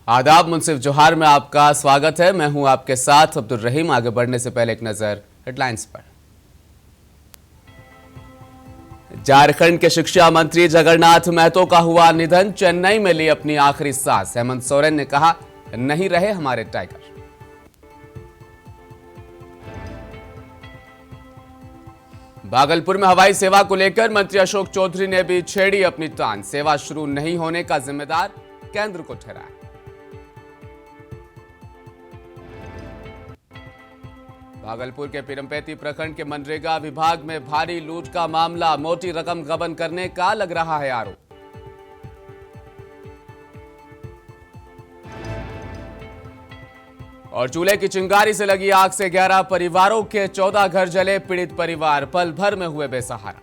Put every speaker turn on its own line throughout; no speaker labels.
आदाब, मुंसिफ जोहार में आपका स्वागत है। मैं हूं आपके साथ अब्दुल रहीम। आगे बढ़ने से पहले एक नजर हेडलाइंस पर। झारखंड के शिक्षा मंत्री जगन्नाथ महतो का हुआ निधन। चेन्नई में ली अपनी आखिरी सांस। हेमंत सोरेन ने कहा, नहीं रहे हमारे टाइगर। भागलपुर में हवाई सेवा को लेकर मंत्री अशोक चौधरी ने भी छेड़ी अपनी तान। सेवा शुरू नहीं होने का जिम्मेदार केंद्र को ठहराया। भागलपुर के पीरमपेती प्रखंड के मनरेगा विभाग में भारी लूट का मामला। मोटी रकम गबन करने का लग रहा है आरोप। और चूल्हे की चिंगारी से लगी आग से 11 परिवारों के 14 घर जले। पीड़ित परिवार पल भर में हुए बेसहारा।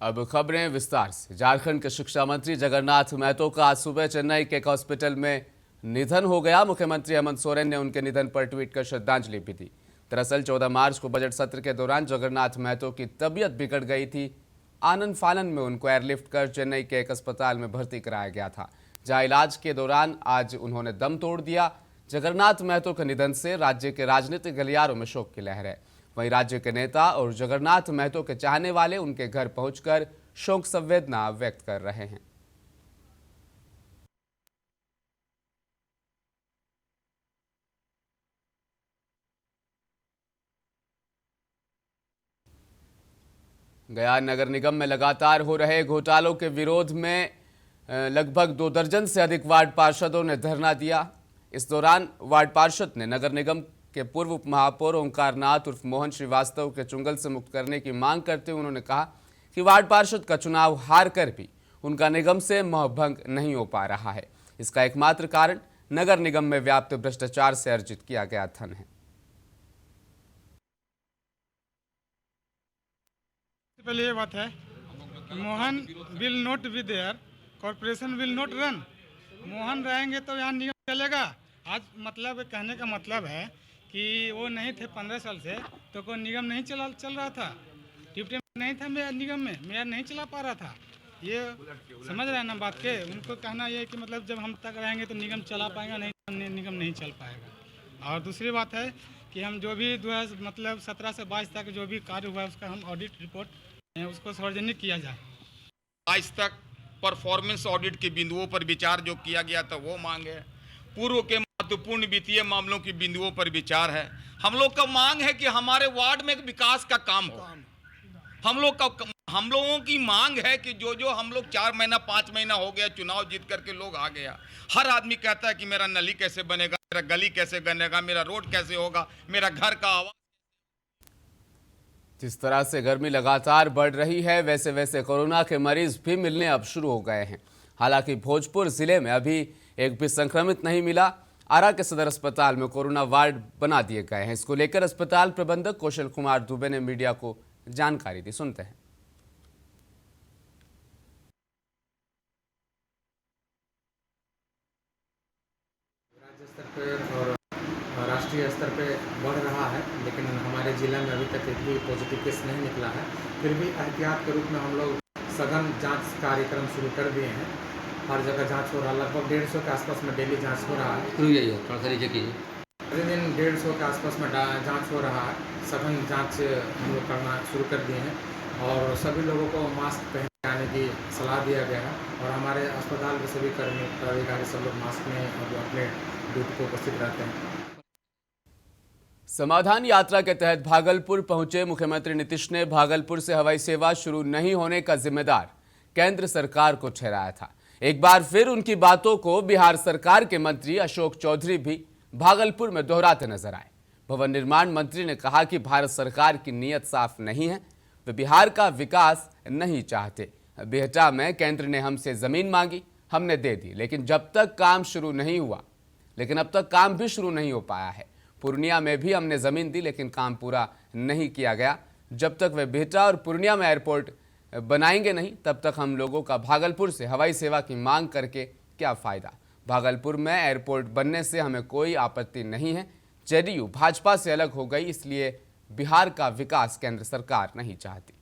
अब खबरें विस्तार से। झारखंड के शिक्षा मंत्री जगन्नाथ महतो का आज सुबह चेन्नई के एक हॉस्पिटल में निधन हो गया। मुख्यमंत्री हेमंत सोरेन ने उनके निधन पर ट्वीट कर श्रद्धांजलि भी दी। दरअसल 14 मार्च को बजट सत्र के दौरान जगन्नाथ महतो की तबीयत बिगड़ गई थी। आनंद फानन में उनको एयरलिफ्ट कर चेन्नई के एक अस्पताल में भर्ती कराया गया था, जहां इलाज के दौरान आज उन्होंने दम तोड़ दिया। जगन्नाथ महतो के निधन से राज्य के राजनीतिक गलियारों में शोक की लहर है। वहीं राज्य के नेता और जगन्नाथ महतो के चाहने वाले उनके घर पहुंचकर शोक संवेदना व्यक्त कर रहे हैं। गया नगर निगम में लगातार हो रहे घोटालों के विरोध में लगभग 2 दर्जन से अधिक वार्ड पार्षदों ने धरना दिया। इस दौरान वार्ड पार्षद ने नगर निगम के पूर्व उप महापौर ओंकार नाथ उर्फ मोहन श्रीवास्तव के चुंगल से मुक्त करने की मांग करते हुए उन्होंने कहा कि वार्ड पार्षद का चुनाव हार कर भी उनका निगम से मोहभंग नहीं हो पा रहा है। इसका एकमात्र कारण नगर निगम में व्याप्त भ्रष्टाचार से अर्जित किया गया धन है।
पहले ये बात है, Mohan will not be there, corporation will not run. Mohan रहेंगे तो यहाँ निगम चलेगा। आज मतलब कहने का मतलब है कि वो नहीं थे 15 साल से, तो कोई निगम नहीं चल रहा था। डिप्टी नहीं था मेयर निगम में, मेयर नहीं चला पा रहा था। ये समझ रहे हैं ना बात के। उनको कहना ये कि मतलब जब हम तक रहेंगे तो निगम चला पाएगा, नहीं निगम नहीं चल पाएगा। और दूसरी बात है कि हम जो भी मतलब 17 से 22 तक जो भी कार्य हुआ है उसका हम ऑडिट रिपोर्ट उसको सार्वजनिक किया जाए।
आज तक परफॉर्मेंस ऑडिट के बिंदुओं पर विचार जो किया गया था वो मांग है। पूर्व के महत्वपूर्ण वित्तीय मामलों की बिंदुओं पर विचार है। हम लोग का मांग है कि हमारे वार्ड में विकास का काम हो। हम लोगों की मांग है कि जो हम लोग 4 महीना 5 महीना हो गया चुनाव जीत करके लोग आ गया, हर आदमी कहता है कि मेरा नली कैसे बनेगा, मेरा गली कैसे बनेगा, मेरा रोड कैसे होगा, मेरा घर का आवास।
जिस तरह से गर्मी लगातार बढ़ रही है, वैसे वैसे कोरोना के मरीज भी मिलने अब शुरू हो गए हैं। हालांकि भोजपुर जिले में अभी एक भी संक्रमित नहीं मिला। आरा के सदर अस्पताल में कोरोना वार्ड बना दिए गए हैं। इसको लेकर अस्पताल प्रबंधक कौशल कुमार दुबे ने मीडिया को जानकारी दी। सुनते हैं।
राज्य स्तर पर और राष्ट्रीय स्तर पे बढ़ रहा है, लेकिन हमारे जिला में अभी तक एक भी पॉजिटिव केस नहीं निकला है। फिर भी एहतियात के रूप में हम लोग सघन जांच कार्यक्रम शुरू कर दिए हैं। हर जगह जांच हो रहा है। लगभग 150 के आसपास में डेली जांच हो रहा है। प्रतिदिन 150 के आसपास में जांच हो रहा है। सघन जांच हम लोग करना शुरू कर दिए हैं और सभी लोगों को मास्क पहन के आने की सलाह दिया गया है। और हमारे अस्पताल के सभी कर्मी अधिकारी सब लोग मास्क में अपने ड्यूटी को उपस्थित रहते हैं।
समाधान यात्रा के तहत भागलपुर पहुंचे मुख्यमंत्री नीतीश ने भागलपुर से हवाई सेवा शुरू नहीं होने का जिम्मेदार केंद्र सरकार को ठहराया था। एक बार फिर उनकी बातों को बिहार सरकार के मंत्री अशोक चौधरी भी भागलपुर में दोहराते नजर आए। भवन निर्माण मंत्री ने कहा कि भारत सरकार की नीयत साफ नहीं है, वे बिहार का विकास नहीं चाहते। बिहटा में केंद्र ने हमसे जमीन मांगी, हमने दे दी, लेकिन अब तक काम भी शुरू नहीं हो पाया है। पूर्णिया में भी हमने जमीन दी, लेकिन काम पूरा नहीं किया गया। जब तक वे बिहटा और पूर्णिया में एयरपोर्ट बनाएंगे नहीं, तब तक हम लोगों का भागलपुर से हवाई सेवा की मांग करके क्या फायदा। भागलपुर में एयरपोर्ट बनने से हमें कोई आपत्ति नहीं है। जेडीयू भाजपा से अलग हो गई, इसलिए बिहार का विकास केंद्र सरकार नहीं चाहती।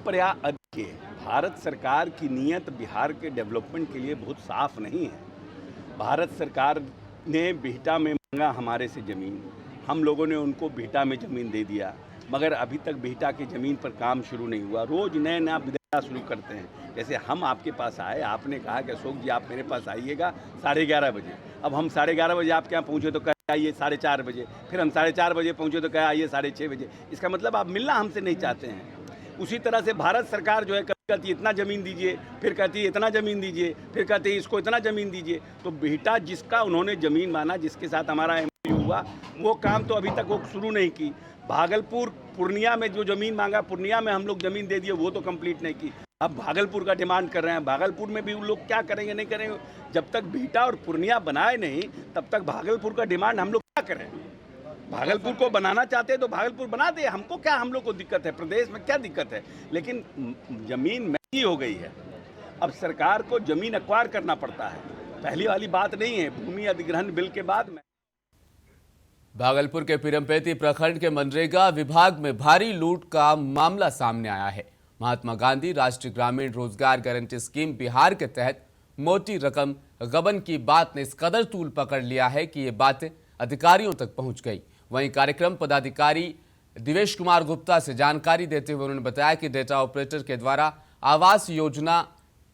प्रयास अधिक है। भारत सरकार की नीयत बिहार के डेवलपमेंट के लिए बहुत साफ नहीं है। भारत सरकार ने बिहटा में मांगा हमारे से ज़मीन, हम लोगों ने उनको बिहटा में ज़मीन दे दिया, मगर अभी तक बिहटा की ज़मीन पर काम शुरू नहीं हुआ। रोज़ नए नया विधा शुरू करते हैं। जैसे हम आपके पास आए, आपने कहा कि अशोक जी आप मेरे पास आइएगा 11:30 बजे। अब हम 11:30 बजे आपके यहाँ पहुँचे तो कहे आइए 4:30 बजे, फिर हम 4:30 बजे पहुँचे तो कहे आइए 6:30 बजे। इसका मतलब आप मिलना हमसे नहीं चाहते हैं। उसी तरह से भारत सरकार जो है कहती है इतना ज़मीन दीजिए, फिर कहती है इतना ज़मीन दीजिए, फिर कहती है इसको इतना ज़मीन दीजिए। तो बिहटा जिसका उन्होंने ज़मीन माना, जिसके साथ हमारा MOU हुआ, वो काम तो अभी तक वो शुरू नहीं की। भागलपुर पूर्णिया में जो ज़मीन मांगा, पूर्णिया में हम लोग ज़मीन दे दिए, वो तो कंप्लीट नहीं की। अब भागलपुर का डिमांड कर रहे हैं। भागलपुर में भी उन लोग क्या करेंगे नहीं करेंगे। जब तक बिहटा और पूर्णिया बनाए नहीं तब तक भागलपुर का डिमांड हम लोग क्या करें। भागलपुर को बनाना चाहते हैं तो भागलपुर बना दे, हमको क्या, हम लोग को दिक्कत है, प्रदेश में क्या दिक्कत है। लेकिन ज़मीन महंगी हो गई है, अब सरकार को ज़मीन एक्वायर करना पड़ता है। पहली वाली बात नहीं है। भूमि अधिग्रहण बिल के बाद में
भागलपुर के पीरमपेती प्रखंड के मनरेगा विभाग में भारी लूट का मामला सामने आया है। महात्मा गांधी राष्ट्रीय ग्रामीण रोजगार गारंटी स्कीम बिहार के तहत मोटी रकम गबन की बात ने इस कदर तूल पकड़ लिया है कि ये बातें अधिकारियों तक पहुंच गई। वहीं कार्यक्रम पदाधिकारी दिवेश कुमार गुप्ता से जानकारी देते हुए उन्होंने बताया कि डेटा ऑपरेटर के द्वारा आवास योजना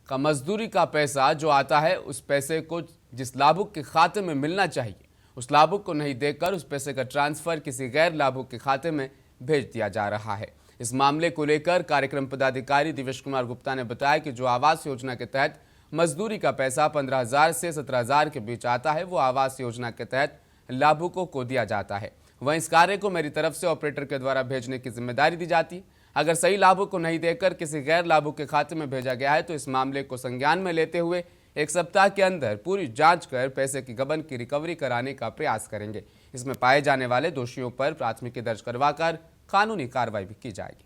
का मजदूरी का पैसा जो आता है, उस पैसे को जिस लाभुक के खाते में मिलना चाहिए उस लाभुक को नहीं देकर उस पैसे का ट्रांसफर किसी गैर लाभुक के खाते में भेज दिया जा रहा है। इस मामले को लेकर कार्यक्रम पदाधिकारी दिवेश कुमार गुप्ता ने बताया कि जो आवास योजना के तहत मजदूरी का पैसा 15,000 से 17,000 के बीच आता है, वो आवास योजना के तहत लाभुकों को दिया जाता है। वहीं इस कार्य को मेरी तरफ से ऑपरेटर के द्वारा भेजने की जिम्मेदारी दी जाती है। अगर सही लाभुक को नहीं देकर किसी गैर लाभुक के खाते में भेजा गया है तो इस मामले को संज्ञान में लेते हुए 1 सप्ताह के अंदर पूरी जांच कर पैसे की गबन की रिकवरी कराने का प्रयास करेंगे। इसमें पाए जाने वाले दोषियों पर प्राथमिकी दर्ज करवाकर कानूनी कार्रवाई भी की जाएगी।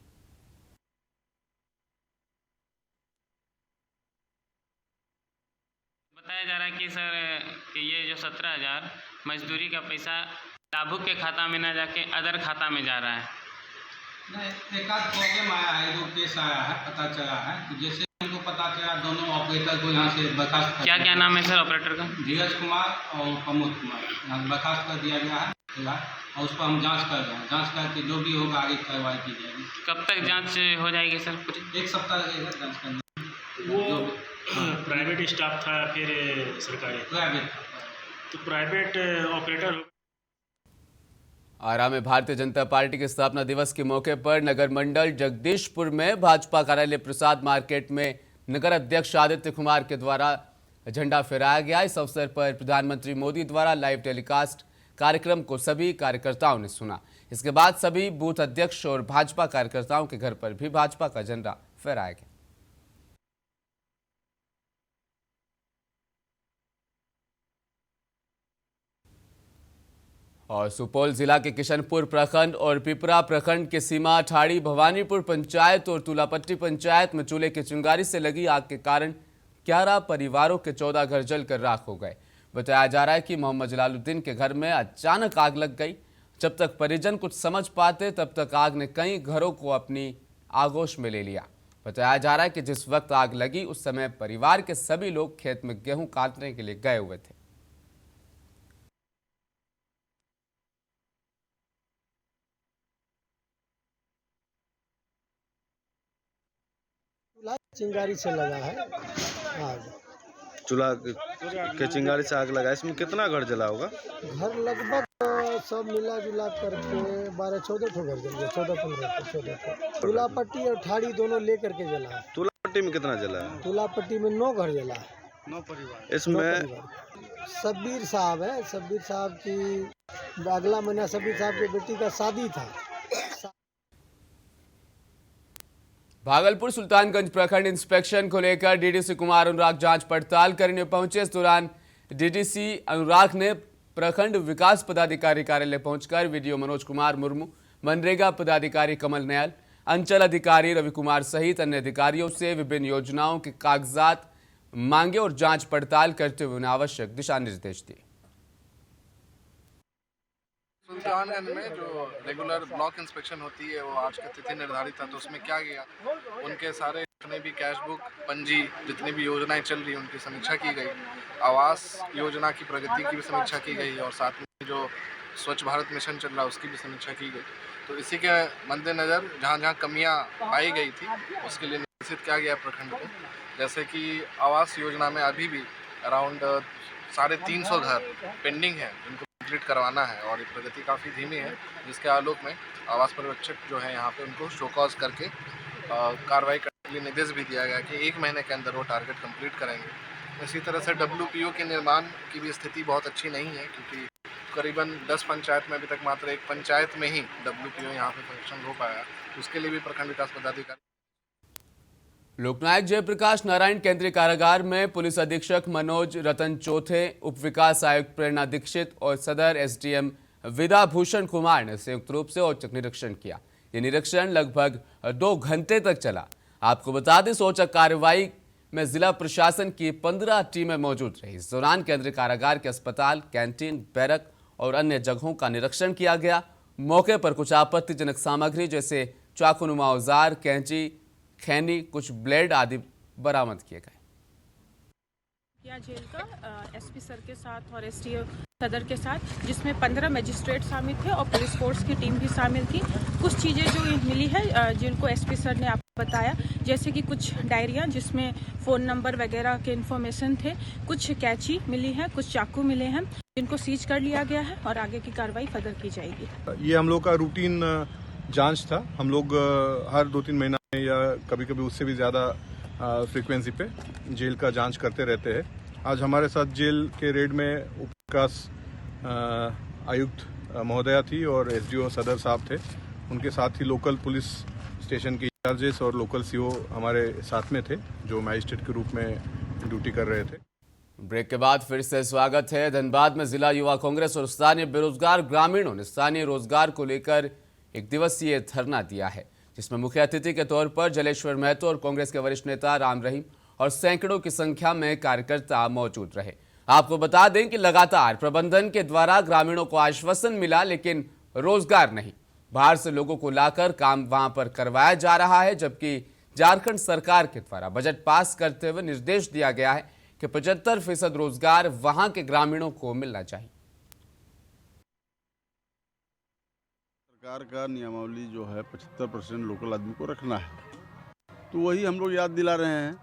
बताया जा रहा है कि सर कि ये जो 17,000 मजदूरी का पैसा लाभुक के खाता में ना जाके अदर खाता में जा रहा है।
नहीं, एक आध प्रॉब्लम आया है, जो केस आया है, पता चला है। तो जैसे हमको पता चला, दोनों ऑपरेटर को यहाँ से बर्खास्त
क्या क्या नाम है सर ऑपरेटर का?
धीरज कुमार और प्रमोद कुमार, यहाँ से बर्खास्त कर दिया गया है फिलहाल, और उस पर हम जांच कर रहे हैं। जांच करके जो भी होगा आगे कार्रवाई की जाएगी।
कब तक जांच हो जाएगी सर पूरी?
1 सप्ताह लगेगा जांच करने।
वो प्राइवेट स्टाफ था फिर सरकारी?
प्राइवेट।
तो प्राइवेट ऑपरेटर।
आरा में भारतीय जनता पार्टी के स्थापना दिवस के मौके पर नगर मंडल जगदीशपुर में भाजपा कार्यालय प्रसाद मार्केट में नगर अध्यक्ष आदित्य कुमार के द्वारा झंडा फहराया गया। इस अवसर पर प्रधानमंत्री मोदी द्वारा लाइव टेलीकास्ट कार्यक्रम को सभी कार्यकर्ताओं ने सुना। इसके बाद सभी बूथ अध्यक्ष और भाजपा कार्यकर्ताओं के घर पर भी भाजपा का झंडा फहराया गया। और सुपौल जिला के किशनपुर प्रखंड और पिपरा प्रखंड के सीमा ठाड़ी भवानीपुर पंचायत और तुलापट्टी पंचायत में चूल्हे की चिंगारी से लगी आग के कारण 11 परिवारों के 14 घर जलकर राख हो गए। बताया जा रहा है कि मोहम्मद जलालुद्दीन के घर में अचानक आग लग गई। जब तक परिजन कुछ समझ पाते तब तक आग ने कई घरों को अपनी आगोश में ले लिया। बताया जा रहा है कि जिस वक्त आग लगी उस समय परिवार के सभी लोग खेत में गेहूं काटने के लिए गए हुए थे।
चिंगारी से लगा है आग।
चूल्हा के चिंगारी से आग लगा। इसमें कितना घर जला होगा?
घर लगभग सब मिला जुला करके 12-14 ठो घर जल गए। 14-15 तुलापट्टी और ठाड़ी दोनों लेकर के जला है।
तुलापट्टी में कितना जला है?
तुलापट्टी में 9 घर जला है।
9 परिवार। इसमें
शब्बीर साहब है। शब्बीर साहब की अगला महीना शब्बीर साहब की बेटी का शादी था।
भागलपुर सुल्तानगंज प्रखंड इंस्पेक्शन को लेकर डीडीसी कुमार अनुराग जांच पड़ताल करने पहुंचे। इस दौरान डीडीसी अनुराग ने प्रखंड विकास पदाधिकारी कार्यालय पहुंचकर वीडियो मनोज कुमार मुर्मू, मनरेगा पदाधिकारी कमल नयल, अंचल अधिकारी रवि कुमार सहित अन्य अधिकारियों से विभिन्न योजनाओं के कागजात मांगे और जांच पड़ताल करते हुए उन्हें आवश्यक दिशा निर्देश दिए।
सुल्तानगंज में जो रेगुलर ब्लॉक इंस्पेक्शन होती है वो आज का तिथि निर्धारित था, तो उसमें क्या किया, उनके सारे जितने भी कैश बुक पंजी जितनी भी योजनाएं चल रही उनकी समीक्षा की गई, आवास योजना की प्रगति की भी समीक्षा की गई और साथ में जो स्वच्छ भारत मिशन चल रहा है उसकी भी समीक्षा की गई। तो इसी के मद्देनज़र जहाँ जहाँ कमियाँ पाई गई थी उसके लिए निर्देशित किया गया प्रखंड को, जैसे कि आवास योजना में अभी भी अराउंड 350 घर पेंडिंग है जिनको कंप्लीट करवाना है और ये प्रगति काफ़ी धीमी है, जिसके आलोक में आवास पर्यवेक्षक जो है यहाँ पे उनको शोकॉज करके कार्रवाई करने के लिए निर्देश भी दिया गया कि 1 महीने के अंदर वो टारगेट कंप्लीट करेंगे। इसी तरह से WPO के निर्माण की भी स्थिति बहुत अच्छी नहीं है, क्योंकि करीबन 10 पंचायत में अभी तक मात्र 1 पंचायत में ही WPO यहाँ पे फंक्शन हो पाया, उसके लिए भी प्रखंड विकास पदाधिकारी।
लोकनायक जयप्रकाश नारायण केंद्रीय कारागार में पुलिस अधीक्षक मनोज रतन चौथे, उप विकास आयुक्त प्रेरणा दीक्षित और सदर SDM विदा भूषण कुमार ने संयुक्त रूप से औचक निरीक्षण किया। ये निरीक्षण लगभग 2 घंटे तक चला। आपको बता दें, औचक कार्रवाई में जिला प्रशासन की 15 टीमें मौजूद रही। इस दौरान केंद्रीय कारागार के अस्पताल, कैंटीन, बैरक और अन्य जगहों का निरीक्षण किया गया। मौके पर कुछ आपत्तिजनक सामग्री जैसे चाकूनुमा औजार, कैंची, खैनी, कुछ ब्लेड आदि बरामद किए गए।
जेल का SP सर के साथ और STO सदर के साथ, जिसमें 15 मजिस्ट्रेट शामिल थे और पुलिस फोर्स की टीम भी शामिल थी। कुछ चीज़ें जो मिली है जिनको SP सर ने आपको बताया, जैसे कि कुछ डायरियाँ जिसमें फ़ोन नंबर वगैरह के इन्फॉर्मेशन थे, कुछ कैंची मिली है, कुछ चाकू मिले हैं जिनको सीज कर लिया गया है और आगे की कार्रवाई फर्दर की जाएगी।
ये हम लोग का रूटीन जांच था। हम लोग हर 2-3 महीना में या कभी कभी उससे भी ज़्यादा फ्रीक्वेंसी पे जेल का जांच करते रहते हैं। आज हमारे साथ जेल के रेड में उप विकास आयुक्त महोदया थी और SDO सदर साहब थे। उनके साथ ही लोकल पुलिस स्टेशन के इंचार्जेस और लोकल CO हमारे साथ में थे, जो मजिस्ट्रेट के रूप में ड्यूटी कर रहे थे।
ब्रेक के बाद फिर से स्वागत है। धनबाद में जिला युवा कांग्रेस और स्थानीय बेरोजगार ग्रामीणों ने स्थानीय रोजगार को लेकर 1 दिवसीय धरना दिया है, जिसमें मुख्य अतिथि के तौर पर जलेश्वर महतो और कांग्रेस के वरिष्ठ नेता राम रहीम और सैकड़ों की संख्या में कार्यकर्ता मौजूद रहे। आपको बता दें कि लगातार प्रबंधन के द्वारा ग्रामीणों को आश्वासन मिला, लेकिन रोजगार नहीं। बाहर से लोगों को लाकर काम वहां पर करवाया जा रहा है, जबकि झारखंड सरकार के द्वारा बजट पास करते हुए निर्देश दिया गया है कि 75% रोजगार वहां के ग्रामीणों को मिलना चाहिए।
सरकार का नियमावली जो है 75% लोकल आदमी को रखना है, तो वही हम लोग याद दिला रहे हैं।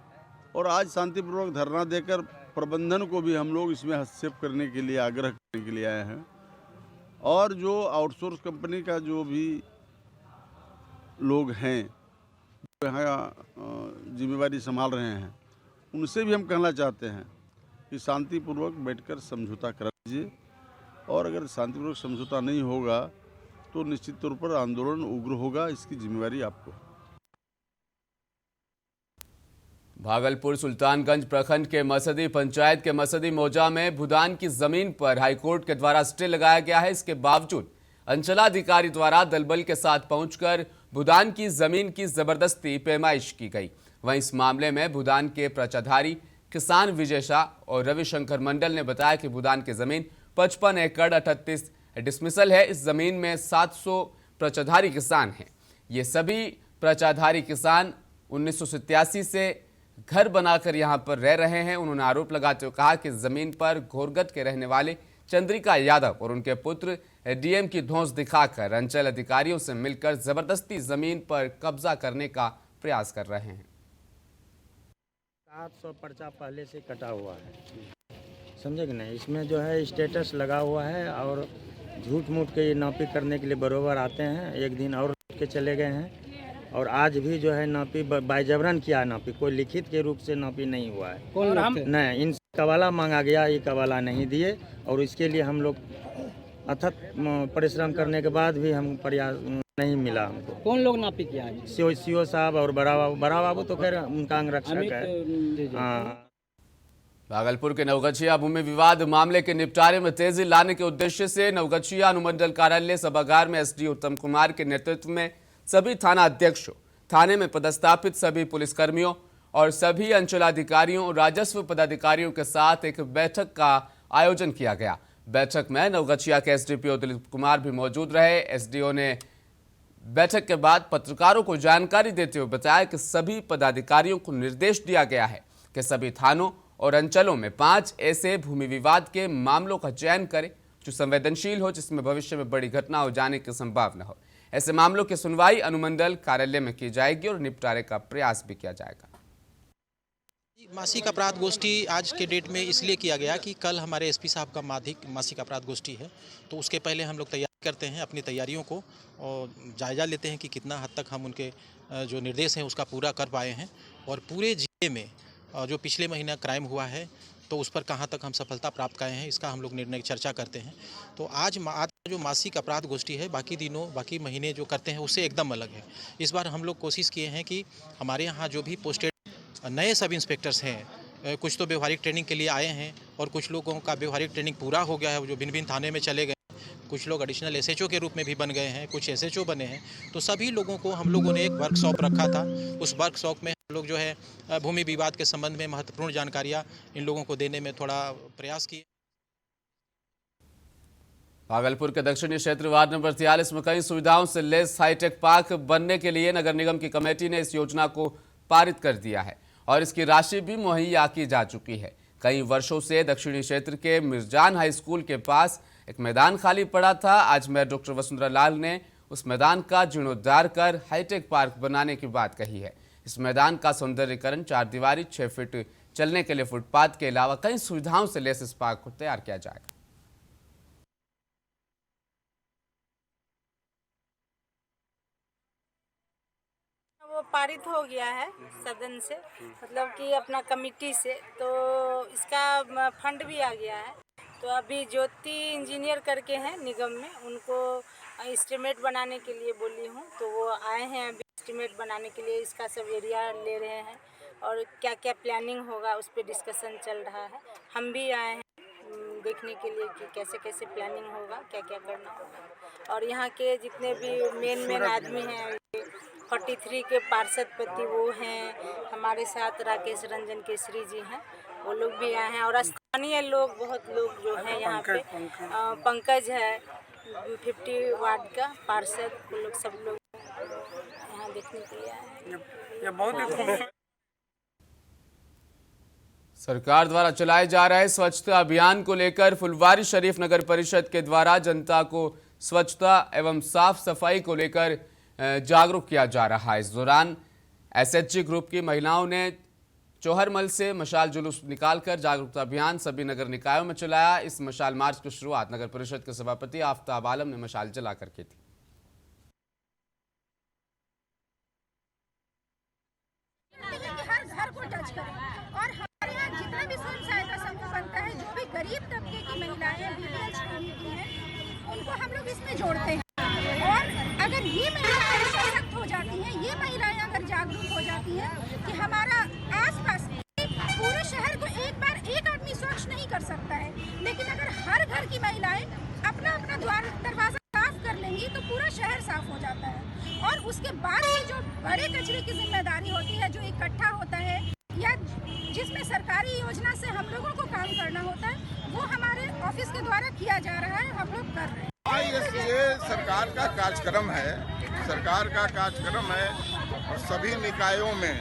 और आज शांतिपूर्वक धरना देकर प्रबंधन को भी हम लोग इसमें हस्तक्षेप करने के लिए, आग्रह करने के लिए आए हैं। और जो आउटसोर्स कंपनी का जो भी लोग हैं जो यहाँ जिम्मेवारी संभाल रहे हैं, उनसे भी हम कहना चाहते हैं कि शांतिपूर्वक बैठकर समझौता कर लीजिए, और अगर शांतिपूर्वक समझौता नहीं होगा तो निश्चित तौर पर आंदोलन उग्र होगा। इसकी जिम्मेवारी आपको।
भागलपुर सुल्तानगंज प्रखंड के मसदी पंचायत के मसदी मौजा में भूदान की जमीन पर हाईकोर्ट के द्वारा स्टे लगाया गया है। इसके बावजूद अंचलाधिकारी द्वारा दलबल के साथ पहुंचकर भूदान की जमीन की जबरदस्ती पैमाइश की गई। वहीं इस मामले में भूदान के प्रचाधारी किसान विजय शाह और रविशंकर मंडल ने बताया कि भूदान की जमीन 55 एकड़ 38 डिसमिसल है। इस जमीन में 700 प्रचाधारी किसान हैं। ये सभी प्रचाधारी किसान 1987 से घर बनाकर यहां पर रह रहे हैं। उन्होंने आरोप लगाते हुए कहा कि जमीन पर घोरगत के रहने वाले चंद्रिका यादव और उनके पुत्र DM की धौंस दिखाकर अंचल अधिकारियों से मिलकर जबरदस्ती जमीन पर कब्जा करने का प्रयास कर रहे हैं।
700 पर्चा पहले से कटा हुआ है, समझे कि नहीं। इसमें जो है स्टेटस लगा हुआ है और झूठ मूठ के ये नापी करने के लिए बरोबर आते हैं। एक दिन और के चले गए हैं और आज भी जो है नापी बाइजबरन किया है। नापी कोई लिखित के रूप से नापी नहीं हुआ है। नहीं, इनसे कवाला मांगा गया, ये कवाला नहीं दिए और इसके लिए हम लोग अथक परिश्रम करने के बाद भी हम प्रयास नहीं मिला हमको।
कौन लोग नापी किया है?
CO साहब और बड़ा बाबू तो खैर उनका अंगरक्षक है।
भागलपुर के नवगछिया भूमि विवाद मामले के निपटारे में तेजी लाने के उद्देश्य से नवगछिया अनुमंडल कार्यालय सभागार में SD उत्तम कुमार के नेतृत्व में सभी थाना अध्यक्षों, थाने में पदस्थापित सभी पुलिसकर्मियों और सभी अंचलाधिकारियों और राजस्व पदाधिकारियों के साथ एक बैठक का आयोजन किया गया। बैठक में नवगछिया के एसडीपीओ दिलीप कुमार भी मौजूद रहे। एसडीओ ने बैठक के बाद पत्रकारों को जानकारी देते हुए बताया कि सभी पदाधिकारियों को निर्देश दिया गया है कि सभी थानों और अंचलों में 5 ऐसे भूमि विवाद के मामलों का चयन करें जो संवेदनशील हो, जिसमें भविष्य में बड़ी घटना हो जाने की संभावना हो। ऐसे मामलों की सुनवाई अनुमंडल कार्यालय में की जाएगी और निपटारे का प्रयास भी किया जाएगा।
मासिक अपराध गोष्ठी आज के डेट में इसलिए किया गया कि कल हमारे एसपी साहब का मासिक अपराध गोष्ठी है, तो उसके पहले हम लोग तैयारी करते हैं, अपनी तैयारियों को और जायजा लेते हैं कि कितना हद तक हम उनके जो निर्देश हैं उसका पूरा कर पाए हैं और पूरे जिले में जो पिछले महीना क्राइम हुआ है तो उस पर कहाँ तक हम सफलता प्राप्त किए हैं, इसका हम लोग निर्णय चर्चा करते हैं। तो आज जो मासिक अपराध गोष्ठी है बाकी महीने जो करते हैं उससे एकदम अलग है। इस बार हम लोग कोशिश किए हैं कि हमारे यहाँ जो भी पोस्टेड नए सब इंस्पेक्टर्स हैं, कुछ तो व्यवहारिक ट्रेनिंग के लिए आए हैं और कुछ लोगों का व्यवहारिक ट्रेनिंग पूरा हो गया है, जो भिन्न भिन्न थाने में चले गए, कुछ लोग एडिशनल एसएचओ के रूप में भी बन गए हैं, कुछ एसएचओ बने हैं। तो सभी लोगों को हम लोगों ने एक वर्कशॉप रखा था। उस वर्कशॉप में हम लोग जो है भूमि विवाद के संबंध में महत्वपूर्ण जानकारियाँ इन लोगों को देने में थोड़ा प्रयास किए।
भागलपुर के दक्षिणी क्षेत्र वार्ड नंबर 43 में कई सुविधाओं से लैस हाईटेक पार्क बनने के लिए नगर निगम की कमेटी ने इस योजना को पारित कर दिया है और इसकी राशि भी मुहैया की जा चुकी है। कई वर्षों से दक्षिणी क्षेत्र के मिर्जान हाई स्कूल के पास एक मैदान खाली पड़ा था। आज मेयर डॉक्टर वसुंधरा लाल ने उस मैदान का जीर्णोद्धार कर हाईटेक पार्क बनाने की बात कही है। इस मैदान का सौंदर्यीकरण, 4 दीवारी, 6 फीट चलने के लिए फुटपाथ के अलावा कई सुविधाओं से लैस इस पार्क को तैयार किया जाएगा।
वो पारित हो गया है सदन से, मतलब कि अपना कमेटी से, तो इसका फंड भी आ गया है। तो अभी ज्योति इंजीनियर करके हैं निगम में, उनको एस्टिमेट बनाने के लिए बोली हूँ, तो वो आए हैं अभी एस्टिमेट बनाने के लिए। इसका सब एरिया ले रहे हैं और क्या क्या प्लानिंग होगा उस पर डिस्कशन चल रहा है। हम भी आए हैं देखने के लिए कि कैसे कैसे प्लानिंग होगा, क्या क्या करना होगा। और यहाँ के जितने भी मेन आदमी हैं, 43 के पार्षद पति वो हैं, हमारे साथ राकेश रंजन केसरी जी हैं, वो लोग भी आए हैं और स्थानीय लोग, बहुत लोग जो हैं यहाँ पे, पंकज है 50 वार्ड का पार्षद, वो लोग सब लोग यहाँ देखने के लिए आए हैं।
सरकार द्वारा चलाए जा रहे स्वच्छता अभियान को लेकर फुलवारी शरीफ नगर परिषद के द्वारा जनता को स्वच्छता एवं साफ सफाई को लेकर जागरूक किया जा रहा है। इस दौरान एसएचजी ग्रुप की महिलाओं ने चौहरमल से मशाल जुलूस निकालकर जागरूकता अभियान सभी नगर निकायों में चलाया। इस मशाल मार्च की शुरुआत नगर परिषद के सभापति आफ्ताब आलम ने मशाल जलाकर की थी।
हर घर को टच करें और हमारे यहाँ जितना भी स्वयं सहायता समूह बनता है, जो भी गरीब तबके की महिलाएं बीपीएल श्रेणी की हैं, उनको हम लोग इसमें जोड़ते हैं। और अगर ये महिलाएं सशक्त हो जाती हैं, ये महिलाएं अगर जागरूक हो जाती हैं कि हमारा आसपास पूरे शहर को एक आदमी स्वच्छ नहीं कर सकता है, लेकिन अगर हर घर की महिलाएं अपना अपना दरवाजा साफ कर लेंगी तो पूरा शहर साफ हो जाता है। और उसके बाद में जो बड़े कचरे की जिम्मेदारी होती है, जो इकट्ठा होता है या जिसमें सरकारी योजना से हम लोगों को काम करना होता है, वो हमारे ऑफिस के द्वारा किया जा रहा है, हम लोग कर रहे हैं।
ये सरकार का कार्यक्रम है, सरकार का कार्यक्रम है और सभी निकायों में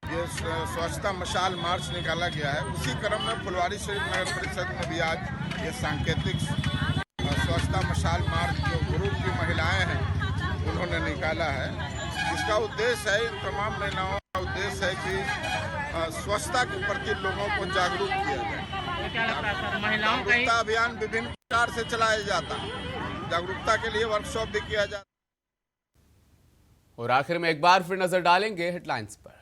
ये स्वच्छता मशाल मार्च निकाला गया है। उसी क्रम में फुलवारी शरीफ नगर परिषद में भी आज ये सांकेतिक स्वच्छता मशाल मार्च जो ग्रुप की महिलाएं हैं उन्होंने निकाला है। इसका उद्देश्य है, तमाम महिलाओं का उद्देश्य है कि स्वच्छता के प्रति लोगों को जागरूक किया जाए। जागरूकता अभियान विभिन्न प्रकार से चलाया जाता है, जागरूकता के लिए वर्कशॉप भी किया जाता है।
और आखिर में एक बार फिर नजर डालेंगे हेडलाइंस पर।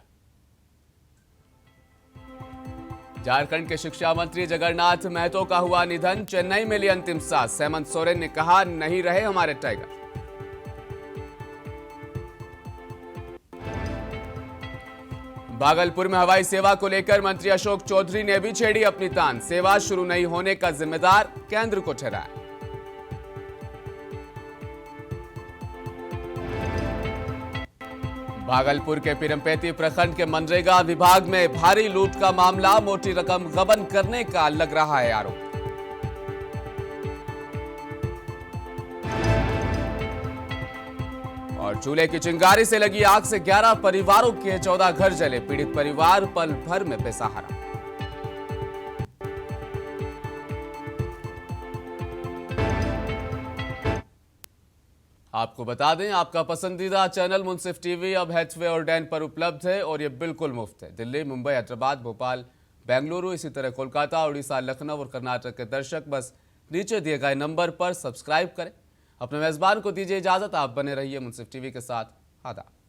झारखंड के शिक्षा मंत्री जगन्नाथ महतो का हुआ निधन, चेन्नई में ली अंतिम सांस। हेमंत सोरेन ने कहा, नहीं रहे हमारे टाइगर। भागलपुर में हवाई सेवा को लेकर मंत्री अशोक चौधरी ने भी छेड़ी अपनी तान। सेवा शुरू नहीं होने का जिम्मेदार केंद्र को ठहराया। भागलपुर के पीरमपेती प्रखंड के मनरेगा विभाग में भारी लूट का मामला, मोटी रकम गबन करने का लग रहा है आरोप। और चूल्हे की चिंगारी से लगी आग से 11 परिवारों के 14 घर जले। पीड़ित परिवार पल भर में बेसहारा। आपको बता दें, आपका पसंदीदा चैनल मुंसिफ टीवी अब हैथवे और डैन पर उपलब्ध है और ये बिल्कुल मुफ्त है। दिल्ली, मुंबई, हैदराबाद, भोपाल, बेंगलुरु, इसी तरह कोलकाता, उड़ीसा, लखनऊ और कर्नाटक के दर्शक बस नीचे दिए गए नंबर पर सब्सक्राइब करें। अपने मेजबान को दीजिए इजाजत। आप बने रहिए मुंसिफ टीवी के साथ। आदाब।